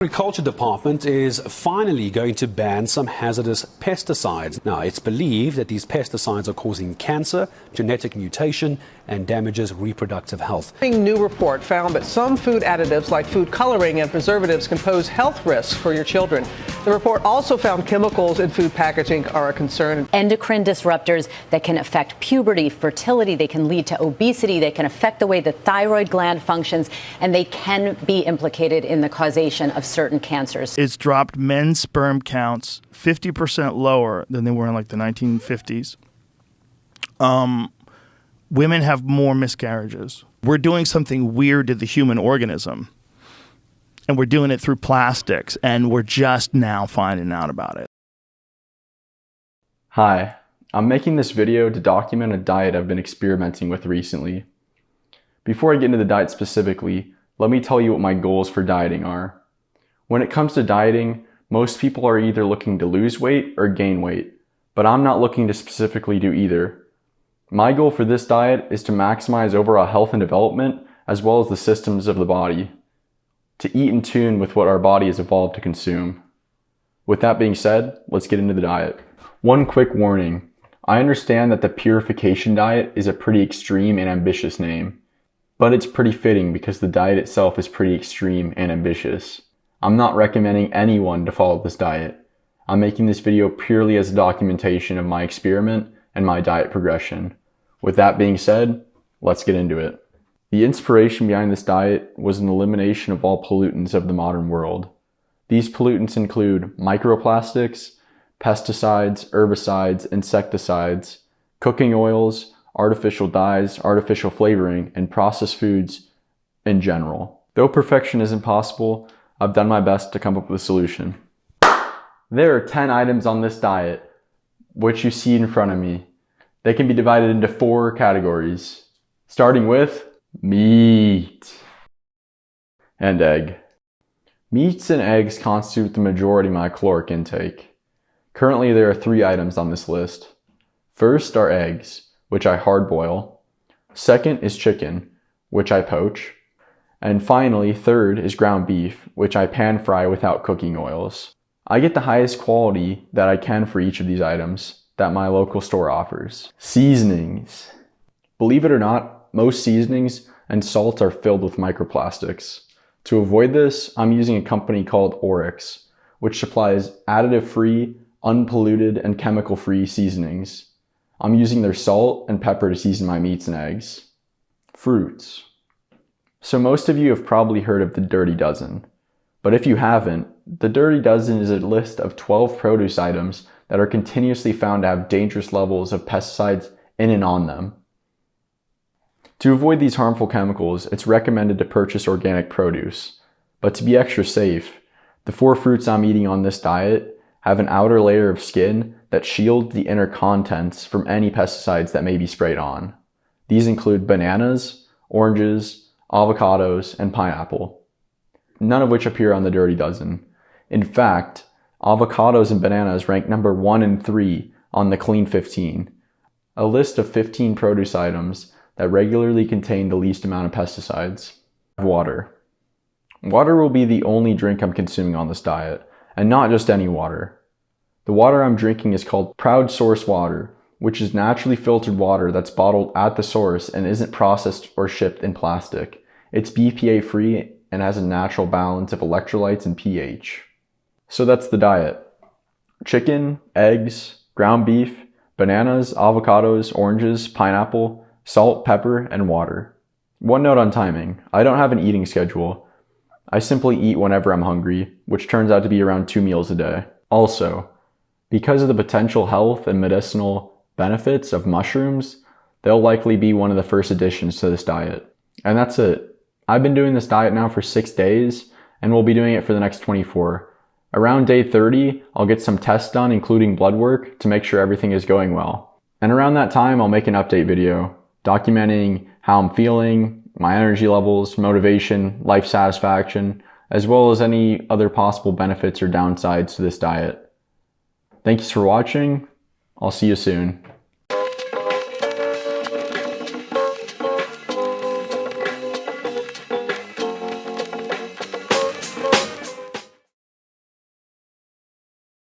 Agriculture Department is finally going to ban some hazardous pesticides. Now, it's believed that these pesticides are causing cancer, genetic mutation, and damages reproductive health. A new report found that some food additives like food coloring and preservatives can pose health risks for your children. The report also found chemicals in food packaging are a concern. Endocrine disruptors that can affect puberty, fertility, they can lead to obesity, they can affect the way the thyroid gland functions, and they can be implicated in the causation of certain cancers. It's dropped men's sperm counts 50% lower than they were in like the 1950s. Women have more miscarriages. We're doing something weird to the human organism, and we're doing it through plastics, and we're just now finding out about it. Hi, I'm making this video to document a diet I've been experimenting with recently. Before I get into the diet specifically, let me tell you what my goals for dieting are. When it comes to dieting, most people are either looking to lose weight or gain weight, but I'm not looking to specifically do either. My goal for this diet is to maximize overall health and development, as well as the systems of the body, to eat in tune with what our body has evolved to consume. With that being said, let's get into the diet. One quick warning, I understand that the purification diet is a pretty extreme and ambitious name, but it's pretty fitting because the diet itself is pretty extreme and ambitious. I'm not recommending anyone to follow this diet. I'm making this video purely as a documentation of my experiment and my diet progression. With that being said, let's get into it. The inspiration behind this diet was an elimination of all pollutants of the modern world. These pollutants include microplastics, pesticides, herbicides, insecticides, cooking oils, artificial dyes, artificial flavoring, and processed foods in general. Though perfection isn't possible, I've done my best to come up with a solution. There are 10 items on this diet, which you see in front of me. They can be divided into 4 categories, starting with meat and egg. Meats and eggs constitute the majority of my caloric intake. Currently, there are 3 items on this list. First are eggs, which I hard boil. Second is chicken, which I poach. And finally, third is ground beef, which I pan fry without cooking oils. I get the highest quality that I can for each of these items that my local store offers. Seasonings. Believe it or not, most seasonings and salts are filled with microplastics. To avoid this, I'm using a company called Oryx, which supplies additive-free, unpolluted, and chemical-free seasonings. I'm using their salt and pepper to season my meats and eggs. Fruits. So most of you have probably heard of the Dirty Dozen. But if you haven't, the Dirty Dozen is a list of 12 produce items that are continuously found to have dangerous levels of pesticides in and on them. To avoid these harmful chemicals, it's recommended to purchase organic produce. But to be extra safe, the 4 fruits I'm eating on this diet have an outer layer of skin that shields the inner contents from any pesticides that may be sprayed on. These include bananas, oranges, avocados, and pineapple, none of which appear on the Dirty Dozen. In fact, avocados and bananas rank number 1 and 3 on the Clean 15, a list of 15 produce items that regularly contain the least amount of pesticides. Water. Water will be the only drink I'm consuming on this diet, and not just any water. The water I'm drinking is called Proud Source water, which is naturally filtered water that's bottled at the source and isn't processed or shipped in plastic. It's BPA free and has a natural balance of electrolytes and pH. So that's the diet. Chicken, eggs, ground beef, bananas, avocados, oranges, pineapple, salt, pepper, and water. One note on timing. I don't have an eating schedule. I simply eat whenever I'm hungry, which turns out to be around 2 meals a day. Also, because of the potential health and medicinal benefits of mushrooms, they'll likely be one of the first additions to this diet. And that's it. I've been doing this diet now for 6 days, and we'll be doing it for the next 24. Around day 30, I'll get some tests done, including blood work, to make sure everything is going well. And around that time, I'll make an update video, documenting how I'm feeling, my energy levels, motivation, life satisfaction, as well as any other possible benefits or downsides to this diet. Thanks for watching. I'll see you soon.